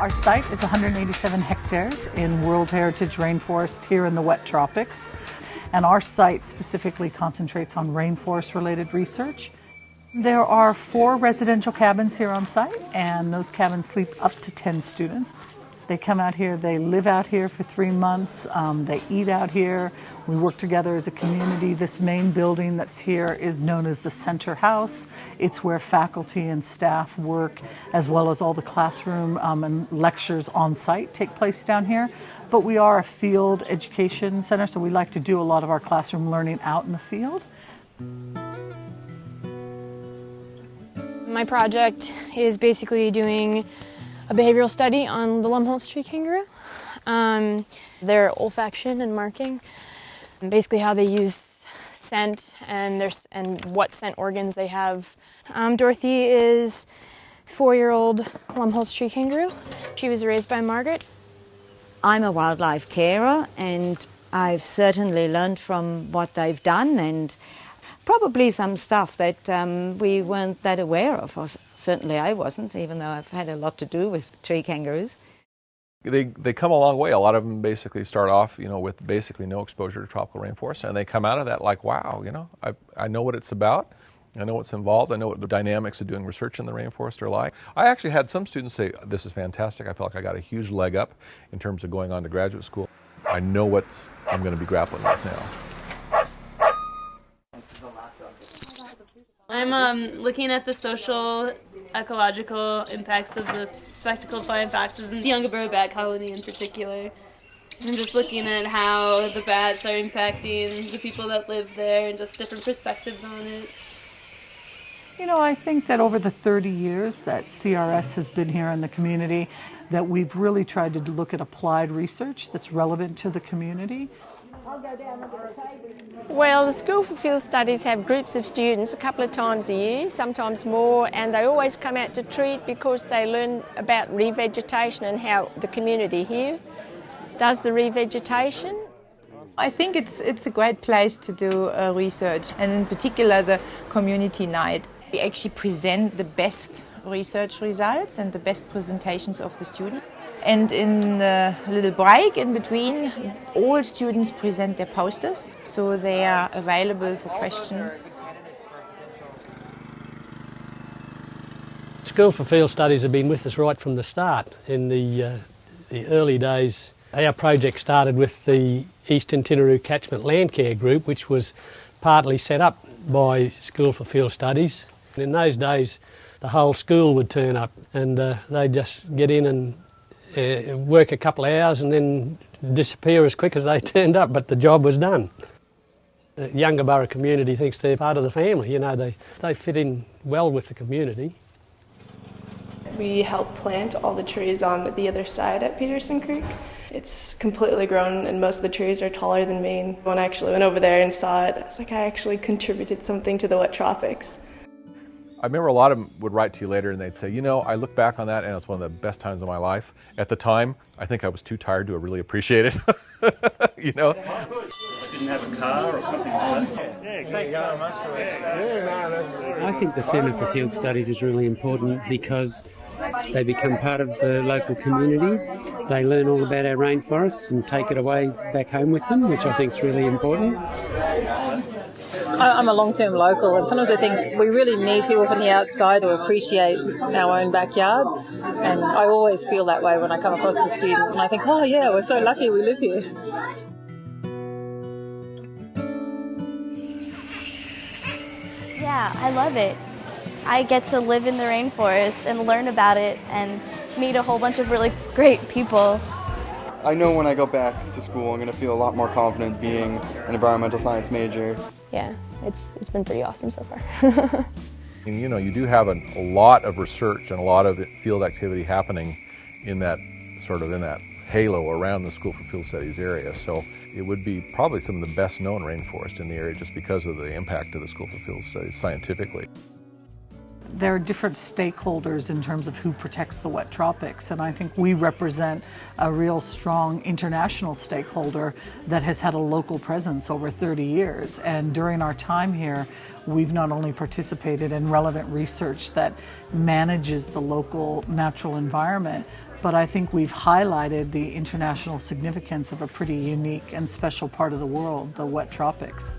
Our site is 187 hectares in World Heritage Rainforest here in the wet tropics. And our site specifically concentrates on rainforest-related research. There are 4 residential cabins here on site, and those cabins sleep up to 10 students. They come out here, they live out here for 3 months, they eat out here. We work together as a community. This main building that's here is known as the Center House. It's where faculty and staff work, as well as all the classroom and lectures on site take place down here. But we are a field education center, so we like to do a lot of our classroom learning out in the field. My project is basically doing a behavioral study on the Lumholtz tree kangaroo, their olfaction and marking, and basically how they use scent and what scent organs they have. Dorothy is 4-year-old Lumholtz tree kangaroo. She was raised by Margaret. I'm a wildlife carer, and I've certainly learned from what they've done, and probably some stuff that we weren't that aware of, or certainly I wasn't, even though I've had a lot to do with tree kangaroos. They come a long way. A lot of them basically start off, with basically no exposure to tropical rainforest, and they come out of that like, wow, I know what it's about. I know what's involved. I know what the dynamics of doing research in the rainforest are like. I actually had some students say, this is fantastic. I feel like I got a huge leg up in terms of going on to graduate school. I know what I'm going to be grappling with now. I'm looking at the social, ecological impacts of the spectacled flying foxes and the Yungaboro bat colony in particular. I'm just looking at how the bats are impacting the people that live there and just different perspectives on it. I think that over the 30 years that CRS has been here in the community, that we've really tried to look at applied research that's relevant to the community. Well, the School for Field Studies have groups of students a couple of times a year, sometimes more, and they always come out to treat because they learn about revegetation and how the community here does the revegetation. I think it's a great place to do research, and in particular the community night. We actually present the best research results and the best presentations of the students. And in the little break in between, all students present their posters, so they are available for questions. School for Field Studies have been with us right from the start. In the early days, our project started with the Eastern Tinaroo Catchment Land Care Group, which was partly set up by School for Field Studies. In those days, the whole school would turn up, and they'd just get in and work a couple of hours and then disappear as quick as they turned up, but the job was done. The Yungaboro community thinks they're part of the family, they fit in well with the community. We help plant all the trees on the other side at Peterson Creek. It's completely grown and most of the trees are taller than me. When I actually went over there and saw it, I was like, I actually contributed something to the wet tropics. I remember a lot of them would write to you later and they'd say, I look back on that and it's one of the best times of my life. At the time, I think I was too tired to really appreciate it. Didn't have a car or something like that. Yeah, thanks so much for that. I think the Centre for Field Studies is really important because they become part of the local community. They learn all about our rainforests and take it away back home with them, which I think is really important. I'm a long-term local, and sometimes I think we really need people from the outside to appreciate our own backyard, and I always feel that way when I come across the students, and I think, oh yeah, we're so lucky we live here. Yeah, I love it. I get to live in the rainforest and learn about it and meet a whole bunch of really great people. I know when I go back to school I'm going to feel a lot more confident being an environmental science major. Yeah, it's been pretty awesome so far. You do have a lot of research and a lot of field activity happening in that halo around the School for Field Studies area. So it would be probably some of the best known rainforest in the area just because of the impact of the School for Field Studies scientifically. there are different stakeholders in terms of who protects the wet tropics, and I think we represent a real strong international stakeholder that has had a local presence over 30 years. And during our time here, we've not only participated in relevant research that manages the local natural environment, but I think we've highlighted the international significance of a pretty unique and special part of the world, the wet tropics.